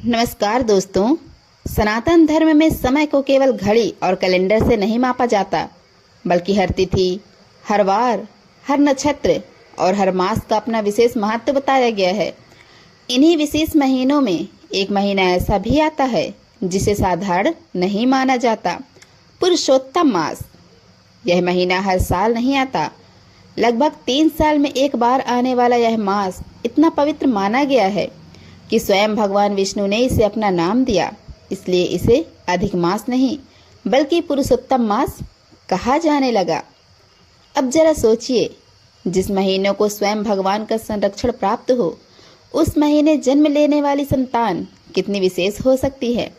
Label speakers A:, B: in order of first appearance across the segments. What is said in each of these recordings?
A: नमस्कार दोस्तों। सनातन धर्म में समय को केवल घड़ी और कैलेंडर से नहीं मापा जाता, बल्कि हर तिथि, हर वार, हर नक्षत्र और हर मास का अपना विशेष महत्व बताया गया है। इन्हीं विशेष महीनों में एक महीना ऐसा भी आता है जिसे साधारण नहीं माना जाता, पुरुषोत्तम मास। यह महीना हर साल नहीं आता, लगभग 3 साल में एक बार आने वाला यह मास इतना पवित्र माना गया है कि स्वयं भगवान विष्णु ने इसे अपना नाम दिया। इसलिए इसे अधिक मास नहीं बल्कि पुरुषोत्तम मास कहा जाने लगा। अब जरा सोचिए, जिस महीनों को स्वयं भगवान का संरक्षण प्राप्त हो, उस महीने जन्म लेने वाली संतान कितनी विशेष हो सकती है।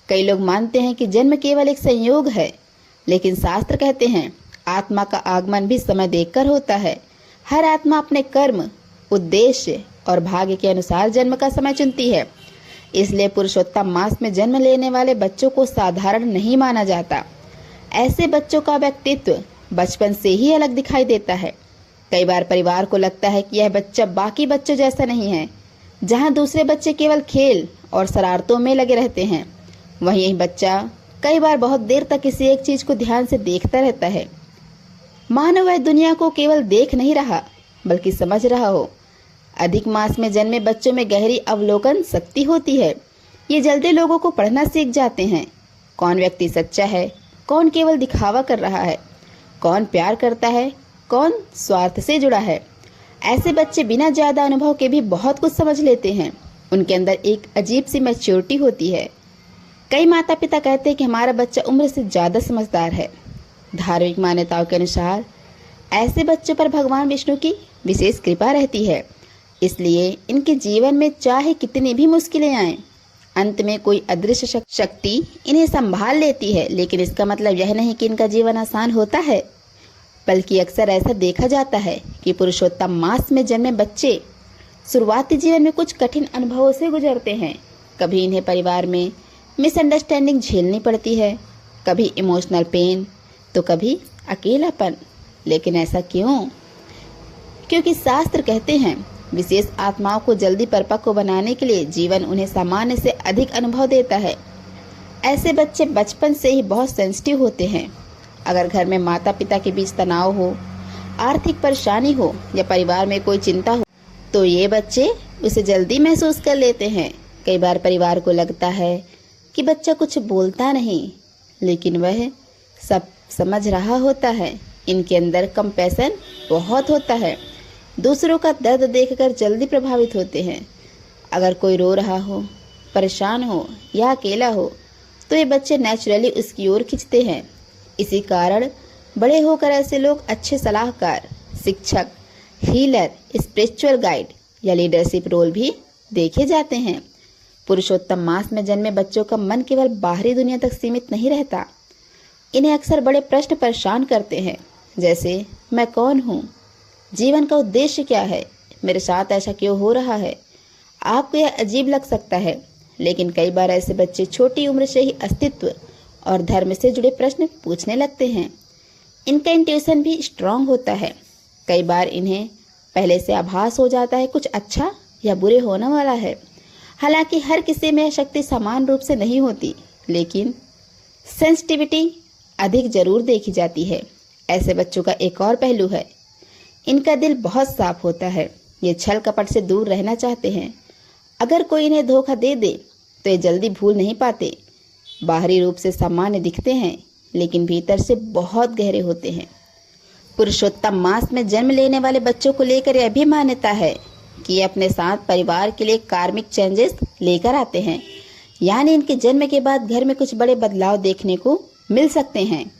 A: कई लोग मानते हैं कि जन्म केवल एक संयोग है, लेकिन शास्त्र कहते हैं आत्मा का आगमन भी समय देखकर होता है। हर आत्मा अपने कर्म, उद्देश्य और भाग्य के अनुसार जन्म का समय चुनती है। इसलिए पुरुषोत्तम मास में जन्म लेने वाले बच्चों को साधारण नहीं माना जाता। ऐसे बच्चों का व्यक्तित्व बचपन से ही अलग दिखाई देता है। कई बार परिवार को लगता है कि यह बच्चा बाकी बच्चों जैसा नहीं है। जहां दूसरे बच्चे केवल खेल और शरारतों में लगे रहते हैं, वहीं यही बच्चा कई बार बहुत देर तक किसी एक चीज को ध्यान से देखता रहता है। मानो वह दुनिया को केवल देख नहीं रहा बल्कि समझ रहा हो। अधिक मास में जन्मे बच्चों में गहरी अवलोकन शक्ति होती है। ये जल्दी लोगों को पढ़ना सीख जाते हैं। कौन व्यक्ति सच्चा है, कौन केवल दिखावा कर रहा है, कौन प्यार करता है, कौन स्वार्थ से जुड़ा है। ऐसे बच्चे बिना ज्यादा अनुभव के भी बहुत कुछ समझ लेते हैं। उनके अंदर एक अजीब सी मैच्योरिटी होती है। कई माता पिता कहते हैं कि हमारा बच्चा उम्र से ज्यादा समझदार है। धार्मिक मान्यताओं के अनुसार ऐसे बच्चों पर भगवान विष्णु की विशेष कृपा रहती है। इसलिए इनके जीवन में चाहे कितनी भी मुश्किलें आएं, अंत में कोई अदृश्य शक्ति इन्हें संभाल लेती है। लेकिन इसका मतलब यह नहीं कि इनका जीवन आसान होता है, बल्कि अक्सर ऐसा देखा जाता है कि पुरुषोत्तम मास में जन्मे बच्चे शुरुआती जीवन में कुछ कठिन अनुभवों से गुजरते हैं। कभी इन्हें परिवार में मिसअंडरस्टैंडिंग झेलनी पड़ती है, कभी इमोशनल पेन, तो कभी अकेलापन। लेकिन ऐसा क्यों? क्योंकि शास्त्र कहते हैं विशेष आत्माओं को जल्दी परिपक्व बनाने के लिए जीवन उन्हें सामान्य से अधिक अनुभव देता है। ऐसे बच्चे बचपन से ही बहुत सेंसिटिव होते हैं। अगर घर में माता पिता के बीच तनाव हो, आर्थिक परेशानी हो या परिवार में कोई चिंता हो, तो ये बच्चे उसे जल्दी महसूस कर लेते हैं। कई बार परिवार को लगता है कि बच्चा कुछ बोलता नहीं, लेकिन वह सब समझ रहा होता है। इनके अंदर कंपैशन बहुत होता है। दूसरों का दर्द देखकर जल्दी प्रभावित होते हैं। अगर कोई रो रहा हो, परेशान हो या अकेला हो, तो ये बच्चे नेचुरली उसकी ओर खींचते हैं। इसी कारण बड़े होकर ऐसे लोग अच्छे सलाहकार, शिक्षक, हीलर, स्पिरिचुअल गाइड या लीडरशिप रोल भी देखे जाते हैं। पुरुषोत्तम मास में जन्मे बच्चों का मन केवल बाहरी दुनिया तक सीमित नहीं रहता। इन्हें अक्सर बड़े प्रश्न परेशान करते हैं, जैसे मैं कौन हूँ, जीवन का उद्देश्य क्या है, मेरे साथ ऐसा क्यों हो रहा है। आपको यह अजीब लग सकता है, लेकिन कई बार ऐसे बच्चे छोटी उम्र से ही अस्तित्व और धर्म से जुड़े प्रश्न पूछने लगते हैं। इनका इंट्यूशन भी स्ट्रांग होता है। कई बार इन्हें पहले से आभास हो जाता है कुछ अच्छा या बुरे होने वाला है। हालांकि हर किसी में यह शक्ति समान रूप से नहीं होती, लेकिन सेंसिटिविटी अधिक जरूर देखी जाती है। ऐसे बच्चों का एक और पहलू है, इनका दिल बहुत साफ होता है। ये छल कपट से दूर रहना चाहते हैं। अगर कोई इन्हें धोखा दे दे तो ये जल्दी भूल नहीं पाते। बाहरी रूप से सामान्य दिखते हैं, लेकिन भीतर से बहुत गहरे होते हैं। पुरुषोत्तम मास में जन्म लेने वाले बच्चों को लेकर यह भी मान्यता है कि ये अपने साथ परिवार के लिए कार्मिक चेंजेस लेकर आते हैं। यानी इनके जन्म के बाद घर में कुछ बड़े बदलाव देखने को मिल सकते हैं।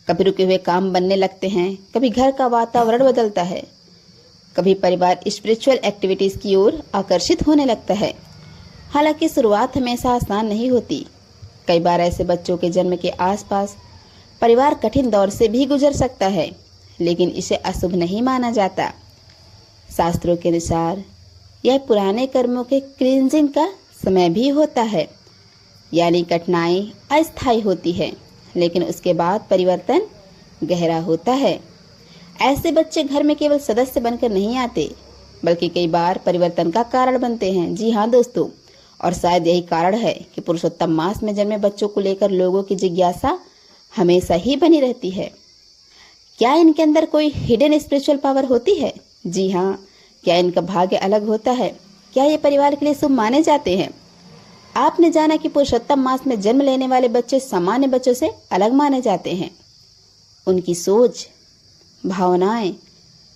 A: कभी रुके हुए काम बनने लगते हैं, कभी घर का वातावरण बदलता है, कभी परिवार स्पिरिचुअल एक्टिविटीज की ओर आकर्षित होने लगता है। हालांकि शुरुआत हमेशा आसान नहीं होती। कई बार ऐसे बच्चों के जन्म के आसपास परिवार कठिन दौर से भी गुजर सकता है, लेकिन इसे अशुभ नहीं माना जाता। शास्त्रों के अनुसार यह पुराने कर्मों के क्लींजिंग का समय भी होता है। यानी कठिनाई अस्थायी होती है, लेकिन उसके बाद परिवर्तन गहरा होता है। ऐसे बच्चे घर में केवल सदस्य बनकर नहीं आते, बल्कि कई बार परिवर्तन का कारण बनते हैं। जी हाँ दोस्तों, और शायद यही कारण है कि पुरुषोत्तम मास में जन्मे बच्चों को लेकर लोगों की जिज्ञासा हमेशा ही बनी रहती है। क्या इनके अंदर कोई हिडन स्पिरिचुअल पावर होती है? जी हाँ। क्या इनका भाग्य अलग होता है? क्या ये परिवार के लिए शुभ माने जाते हैं? आपने जाना कि पुरुषोत्तम मास में जन्म लेने वाले बच्चे सामान्य बच्चों से अलग माने जाते हैं। उनकी सोच, भावनाएं,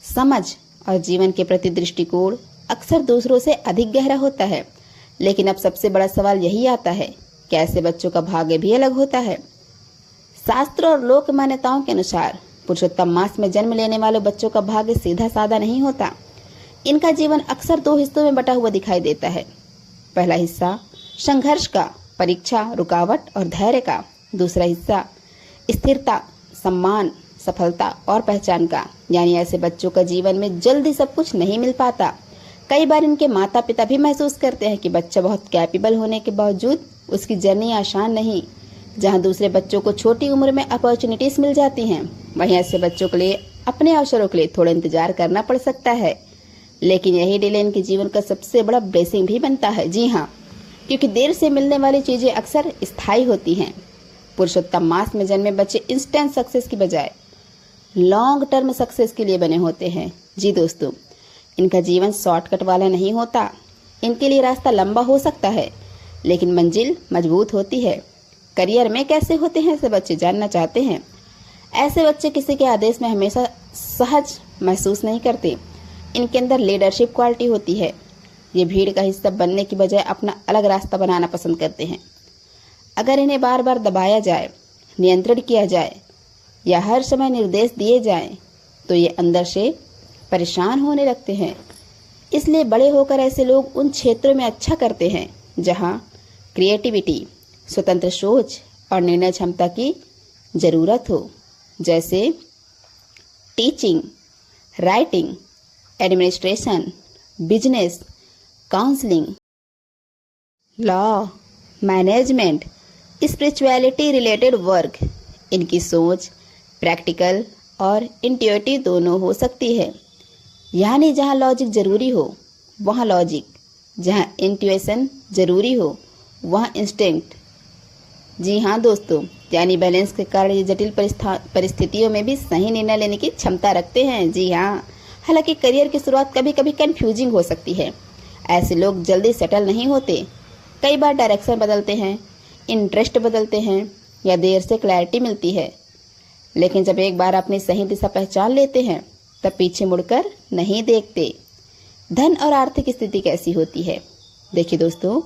A: समझ और जीवन के प्रति दृष्टिकोण अक्सर दूसरों से अधिक गहरा होता है। लेकिन अब सबसे बड़ा सवाल यही आता है कि ऐसे बच्चों का भाग्य भी अलग होता है। शास्त्र और लोक मान्यताओं के अनुसार पुरुषोत्तम मास में जन्म लेने वाले बच्चों का भाग्य सीधा साधा नहीं होता। इनका जीवन अक्सर दो हिस्सों में बटा हुआ दिखाई देता है। पहला हिस्सा संघर्ष का, परीक्षा, रुकावट और धैर्य का। दूसरा हिस्सा स्थिरता, सम्मान, सफलता और पहचान का। यानी ऐसे बच्चों का जीवन में जल्दी सब कुछ नहीं मिल पाता। कई बार इनके माता पिता भी महसूस करते हैं कि बच्चा बहुत कैपेबल होने के बावजूद उसकी जर्नी आसान नहीं। जहां दूसरे बच्चों को छोटी उम्र में अपॉर्चुनिटीज मिल जाती हैं, वहीं ऐसे बच्चों के लिए अपने अवसरों के लिए थोड़ा इंतजार करना पड़ सकता है। लेकिन यही डिले इनके जीवन का सबसे बड़ा ब्लेसिंग भी बनता है। जी हाँ, क्योंकि देर से मिलने वाली चीजें अक्सर स्थायी होती हैं। पुरुषोत्तम मास में जन्मे बच्चे इंस्टेंट सक्सेस की बजाय लॉन्ग टर्म सक्सेस के लिए बने होते हैं। जी दोस्तों, इनका जीवन शॉर्टकट वाला नहीं होता। इनके लिए रास्ता लंबा हो सकता है, लेकिन मंजिल मजबूत होती है। करियर में कैसे होते हैं ऐसे बच्चे जानना चाहते हैं? ऐसे बच्चे किसी के आदेश में हमेशा सहज महसूस नहीं करते। इनके अंदर लीडरशिप क्वालिटी होती है। ये भीड़ का हिस्सा बनने की बजाय अपना अलग रास्ता बनाना पसंद करते हैं। अगर इन्हें बार बार दबाया जाए, नियंत्रण किया जाए या हर समय निर्देश दिए जाएं, तो ये अंदर से परेशान होने लगते हैं। इसलिए बड़े होकर ऐसे लोग उन क्षेत्रों में अच्छा करते हैं जहां क्रिएटिविटी, स्वतंत्र सोच और निर्णय क्षमता की जरूरत हो, जैसे teaching, writing, administration, business, counselling, law, management, spirituality related work. इनकी सोच प्रैक्टिकल और इंट्यूटिव दोनों हो सकती है। यानी जहाँ लॉजिक जरूरी हो वहाँ लॉजिक, जहाँ इंट्यूशन जरूरी हो वहाँ इंस्टिंक्ट। जी हाँ दोस्तों, यानी बैलेंस के कारण ये जटिल परिस्थितियों में भी सही निर्णय लेने की क्षमता रखते हैं। जी हाँ, हालांकि करियर की शुरुआत कभी कभी कंफ्यूजिंग हो सकती है। ऐसे लोग जल्दी सेटल नहीं होते। कई बार डायरेक्शन बदलते हैं, इंटरेस्ट बदलते हैं या देर से क्लैरिटी मिलती है। लेकिन जब एक बार अपनी सही दिशा पहचान लेते हैं तब पीछे मुड़कर नहीं देखते। धन और आर्थिक स्थिति कैसी होती है? देखिए दोस्तों,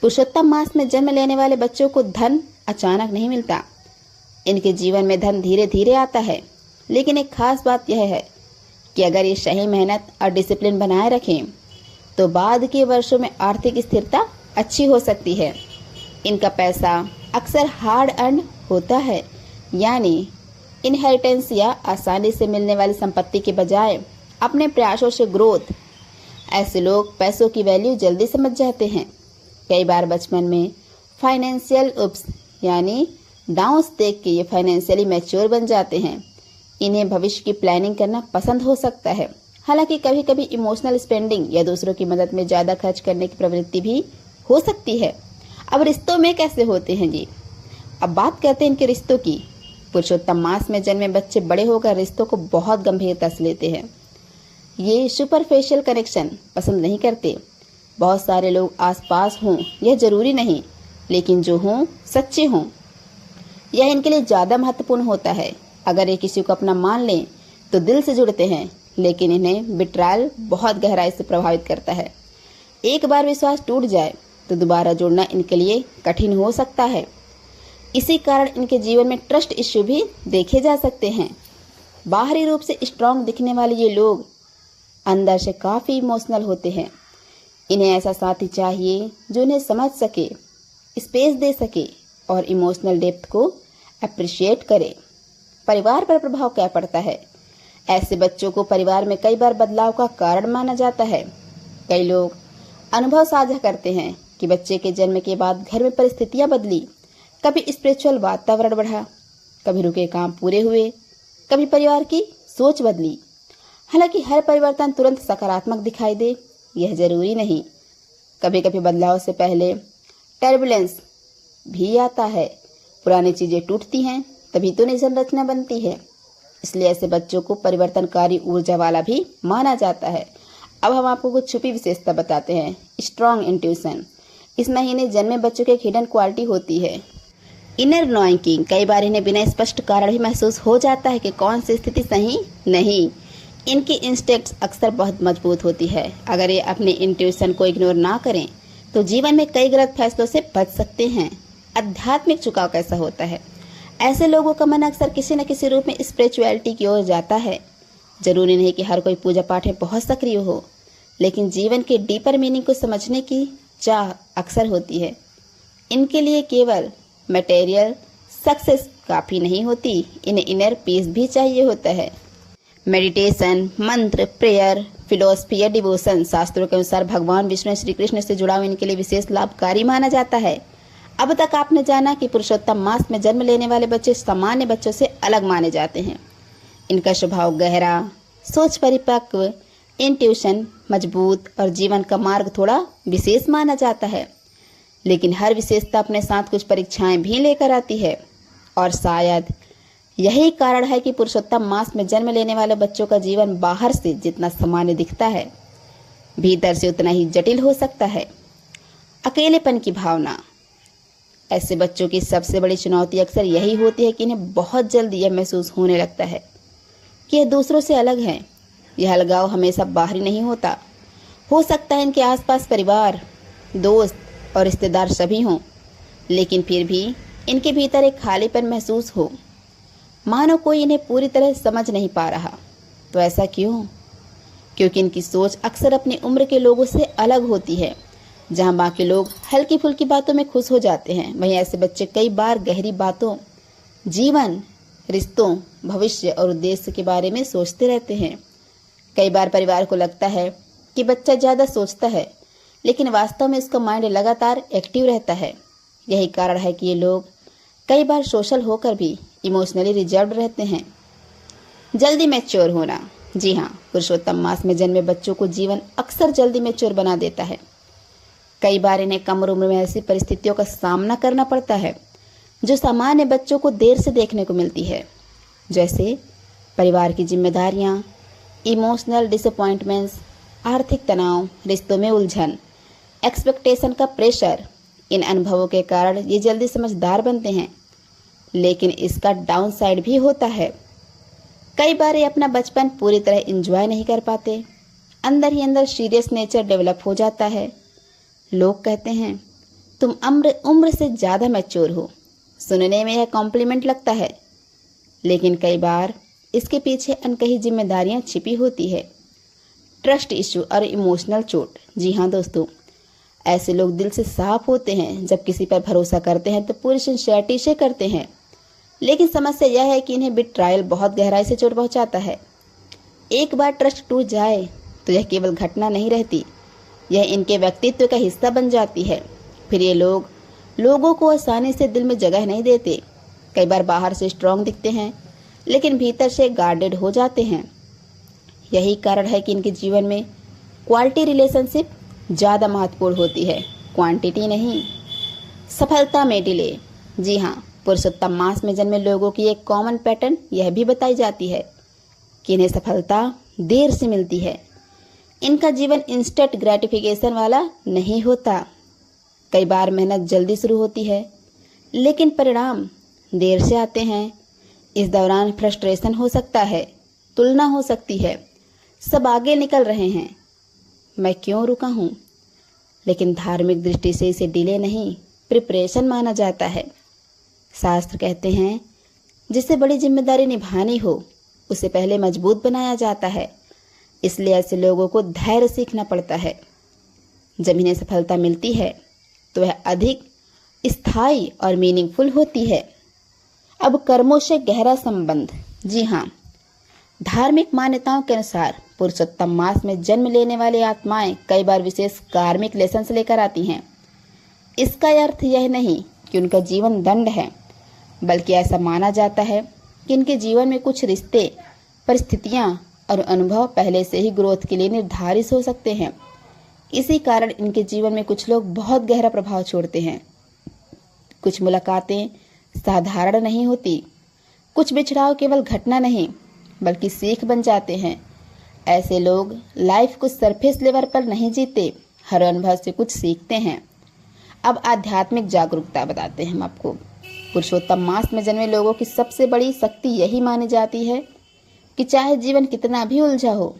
A: पुरुषोत्तम मास में जन्म लेने वाले बच्चों को धन अचानक नहीं मिलता। इनके जीवन में धन धीरे धीरे आता है। लेकिन एक खास बात यह है कि अगर ये सही मेहनत और डिसिप्लिन बनाए रखें तो बाद के वर्षों में आर्थिक स्थिरता अच्छी हो सकती है। इनका पैसा अक्सर हार्ड अर्न होता है, यानी इनहेरिटेंस या आसानी से मिलने वाली संपत्ति के बजाय अपने प्रयासों से ग्रोथ। ऐसे लोग पैसों की वैल्यू जल्दी समझ जाते हैं। कई बार बचपन में फाइनेंशियल उप्स यानी डाउन्स देख के ये फाइनेंशियली मैच्योर बन जाते हैं। इन्हें भविष्य की प्लानिंग करना पसंद हो सकता है। हालांकि कभी कभी इमोशनल स्पेंडिंग या दूसरों की मदद में ज़्यादा खर्च करने की प्रवृत्ति भी हो सकती है। अब रिश्तों में कैसे होते हैं जी? अब बात करते हैं इनके रिश्तों की। पुरुषोत्तम मास में जन्मे बच्चे बड़े होकर रिश्तों को बहुत गंभीरता से लेते हैं। ये सुपरफिशियल कनेक्शन पसंद नहीं करते। बहुत सारे लोग आसपास हों यह जरूरी नहीं, लेकिन जो हों सच्चे हों, यह इनके लिए ज़्यादा महत्वपूर्ण होता है। अगर ये किसी को अपना मान लें तो दिल से जुड़ते हैं, लेकिन इन्हें बिट्रायल बहुत गहराई से प्रभावित करता है। एक बार विश्वास टूट जाए तो दोबारा जुड़ना इनके लिए कठिन हो सकता है। इसी कारण इनके जीवन में ट्रस्ट इश्यू भी देखे जा सकते हैं। बाहरी रूप से स्ट्रांग दिखने वाले ये लोग अंदर से काफ़ी इमोशनल होते हैं। इन्हें ऐसा साथी चाहिए जो इन्हें समझ सके, स्पेस दे सके और इमोशनल डेप्थ को अप्रिशिएट करे। परिवार पर प्रभाव क्या पड़ता है? ऐसे बच्चों को परिवार में कई बार बदलाव का कारण माना जाता है। कई लोग अनुभव साझा करते हैं कि बच्चे के जन्म के बाद घर में परिस्थितियां बदली। कभी स्पिरिचुअल वातावरण बढ़ा, कभी रुके काम पूरे हुए, कभी परिवार की सोच बदली। हालांकि हर परिवर्तन तुरंत सकारात्मक दिखाई दे यह जरूरी नहीं। कभी कभी बदलाव से पहले टर्बुलेंस भी आता है। पुरानी चीजें टूटती हैं तभी तो नई संरचना बनती है। इसलिए ऐसे बच्चों को परिवर्तनकारी ऊर्जा वाला भी माना जाता है। अब हम आपको कुछ छुपी विशेषता बताते हैं। Strong intuition. इस महीने जन्मे बच्चों की एक हिडन क्वालिटी होती है, इनर नॉइंग। कई बार इन्हें बिना स्पष्ट कारण भी महसूस हो जाता है कि कौन सी स्थिति सही नहीं। इनकी इंस्टिंक्ट्स अक्सर बहुत मजबूत होती है। अगर ये अपने इंट्यूशन को इग्नोर ना करें तो जीवन में कई गलत फैसलों से बच सकते हैं। आध्यात्मिक झुकाव कैसा होता है? ऐसे लोगों का मन अक्सर किसी न किसी रूप में स्पिरिचुअलिटी की ओर जाता है। जरूरी नहीं कि हर कोई पूजा पाठ में बहुत सक्रिय हो, लेकिन जीवन के डीपर मीनिंग को समझने की चाह अक्सर होती है। इनके लिए केवल मटेरियल सक्सेस काफ़ी नहीं होती, इन्हें इनर पीस भी चाहिए होता है। मेडिटेशन, मंत्र, प्रेयर, फिलोसफी या डिवोशन, शास्त्रों के अनुसार भगवान विष्णु श्री कृष्ण से जुड़ाव इनके लिए विशेष लाभकारी माना जाता है। अब तक आपने जाना कि पुरुषोत्तम मास में जन्म लेने वाले बच्चे सामान्य बच्चों से अलग माने जाते हैं। इनका स्वभाव गहरा, सोच परिपक्व, इंट्यूशन मजबूत और जीवन का मार्ग थोड़ा विशेष माना जाता है। लेकिन हर विशेषता अपने साथ कुछ परीक्षाएं भी लेकर आती है और शायद यही कारण है कि पुरुषोत्तम मास में जन्म लेने वाले बच्चों का जीवन बाहर से जितना सामान्य दिखता है, भीतर से उतना ही जटिल हो सकता है। अकेलेपन की भावना। ऐसे बच्चों की सबसे बड़ी चुनौती अक्सर यही होती है कि इन्हें बहुत जल्दी यह महसूस होने लगता है कि यह दूसरों से अलग है। यह अलगाव हमेशा बाहरी नहीं होता। हो सकता है इनके आसपास परिवार, दोस्त और रिश्तेदार सभी हों, लेकिन फिर भी इनके भीतर एक खालीपन महसूस हो, मानो कोई इन्हें पूरी तरह समझ नहीं पा रहा। तो ऐसा क्यों? क्योंकि इनकी सोच अक्सर अपनी उम्र के लोगों से अलग होती है। जहां बाकी लोग हल्की फुल्की बातों में खुश हो जाते हैं, वहीं ऐसे बच्चे कई बार गहरी बातों, जीवन, रिश्तों, भविष्य और उद्देश्य के बारे में सोचते रहते हैं। कई बार परिवार को लगता है कि बच्चा ज़्यादा सोचता है, लेकिन वास्तव में उसका माइंड लगातार एक्टिव रहता है। यही कारण है कि ये लोग कई बार सोशल होकर भी इमोशनली रिजर्व्ड रहते हैं। जल्दी मैच्योर होना। जी हाँ, पुरुषोत्तम मास में जन्मे बच्चों को जीवन अक्सर जल्दी मैच्योर बना देता है। कई बार इन्हें कम उम्र में ऐसी परिस्थितियों का सामना करना पड़ता है जो सामान्य बच्चों को देर से देखने को मिलती है, जैसे परिवार की जिम्मेदारियां, इमोशनल डिसअपॉइंटमेंट्स, आर्थिक तनाव, रिश्तों में उलझन, एक्सपेक्टेशन का प्रेशर। इन अनुभवों के कारण ये जल्दी समझदार बनते हैं, लेकिन इसका डाउन साइड भी होता है। कई बार ये अपना बचपन पूरी तरह एंजॉय नहीं कर पाते। अंदर ही अंदर सीरियस नेचर डेवलप हो जाता है। लोग कहते हैं तुम उम्र से ज़्यादा मैच्योर हो। सुनने में यह कॉम्प्लीमेंट लगता है, लेकिन कई बार इसके पीछे अनकही जिम्मेदारियां छिपी होती है। ट्रस्ट इशू और इमोशनल चोट। जी हाँ दोस्तों, ऐसे लोग दिल से साफ होते हैं। जब किसी पर भरोसा करते हैं तो पूरी सिंसियरिटी से करते हैं, लेकिन समस्या यह है कि इन्हें बिट्रायल बहुत गहराई से चोट पहुंचाता है। एक बार ट्रस्ट टूट जाए तो यह केवल घटना नहीं रहती, यह इनके व्यक्तित्व का हिस्सा बन जाती है। फिर ये लोगों को आसानी से दिल में जगह नहीं देते। कई बार बाहर से स्ट्रांग दिखते हैं, लेकिन भीतर से गार्डेड हो जाते हैं। यही कारण है कि इनके जीवन में क्वालिटी रिलेशनशिप ज़्यादा महत्वपूर्ण होती है, क्वांटिटी नहीं। सफलता में डिले। जी हाँ, पुरुषोत्तम मास में जन्मे लोगों की एक कॉमन पैटर्न यह भी बताई जाती है कि इन्हें सफलता देर से मिलती है। इनका जीवन इंस्टेंट ग्रेटिफिकेशन वाला नहीं होता। कई बार मेहनत जल्दी शुरू होती है, लेकिन परिणाम देर से आते हैं। इस दौरान फ्रस्ट्रेशन हो सकता है, तुलना हो सकती है, सब आगे निकल रहे हैं, मैं क्यों रुका हूँ। लेकिन धार्मिक दृष्टि से इसे डिले नहीं, प्रिपरेशन माना जाता है। शास्त्र कहते हैं जिसे बड़ी जिम्मेदारी निभानी हो उसे पहले मजबूत बनाया जाता है। इसलिए ऐसे लोगों को धैर्य सीखना पड़ता है। जब इन्हें सफलता मिलती है तो वह अधिक स्थायी और मीनिंगफुल होती है। अब कर्मों से गहरा संबंध। जी हाँ, धार्मिक मान्यताओं के अनुसार पुरुषोत्तम मास में जन्म लेने वाली आत्माएं कई बार विशेष कार्मिक लेसन्स लेकर आती हैं। इसका अर्थ यह नहीं कि उनका जीवन दंड है, बल्कि ऐसा माना जाता है कि इनके जीवन में कुछ रिश्ते, परिस्थितियां और अनुभव पहले से ही ग्रोथ के लिए निर्धारित हो सकते हैं। इसी कारण इनके जीवन में कुछ लोग बहुत गहरा प्रभाव छोड़ते हैं। कुछ मुलाकातें साधारण नहीं होती, कुछ बिछड़ाव केवल घटना नहीं बल्कि सीख बन जाते हैं। ऐसे लोग लाइफ को सरफेस लेवल पर नहीं जीते, हर अनुभव से कुछ सीखते हैं। अब आध्यात्मिक जागरूकता बताते हैं हम आपको। पुरुषोत्तम मास में जन्मे लोगों की सबसे बड़ी शक्ति यही मानी जाती है कि चाहे जीवन कितना भी उलझा हो,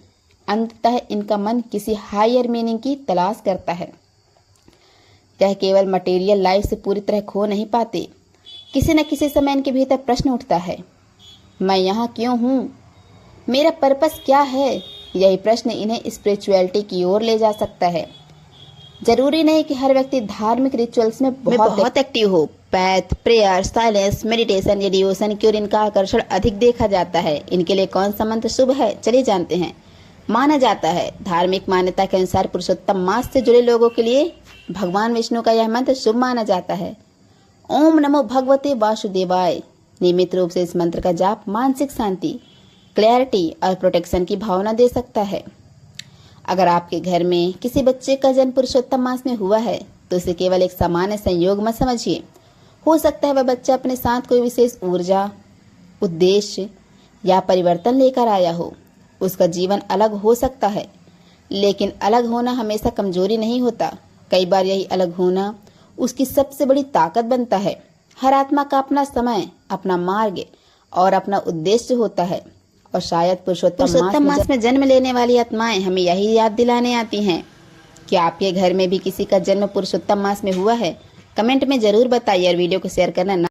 A: अंततः इनका मन किसी हायर मीनिंग की तलाश करता है। यह केवल मटेरियल लाइफ से पूरी तरह खो नहीं पाते। किसी न किसी समय इनके भीतर प्रश्न उठता है, मैं यहाँ क्यों हूँ, मेरा पर्पस क्या है। यही प्रश्न इन्हें स्पिरिचुअलिटी की ओर ले जा सकता है। जरूरी नहीं कि हर व्यक्ति धार्मिक रिचुअल्स में बहुत एक्टिव हो। पैथ, प्रेयर, साइलेंस, मेडिटेशन या डिवोशन की ओर इनका आकर्षण अधिक देखा जाता है। इनके लिए कौन सा मंत्र शुभ है, चलिए जानते हैं। माना जाता है, धार्मिक मान्यता के अनुसार पुरुषोत्तम मास से जुड़े लोगों के लिए भगवान विष्णु का यह मंत्र शुभ माना जाता है। ओम नमो भगवते वासुदेवाय। नियमित रूप से इस मंत्र का जाप मानसिक शांति, क्लैरिटी और प्रोटेक्शन की भावना दे सकता है। अगर आपके घर में किसी बच्चे का जन्म पुरुषोत्तम मास में हुआ है तो इसे केवल एक सामान्य संयोग मत समझिए। हो सकता है वह बच्चा अपने साथ कोई विशेष ऊर्जा, उद्देश्य या परिवर्तन लेकर आया हो। उसका जीवन अलग हो सकता है, लेकिन अलग होना हमेशा कमजोरी नहीं होता। कई बार यही अलग होना उसकी सबसे बड़ी ताकत बनता है। हर आत्मा का अपना समय, अपना मार्ग और अपना उद्देश्य होता है, और शायद पुरुषोत्तम मास में जन्म लेने वाली आत्माएं हमें यही याद दिलाने आती हैं। क्या आपके घर में भी किसी का जन्म पुरुषोत्तम मास में हुआ है? कमेंट में जरूर बताइए और वीडियो को शेयर करना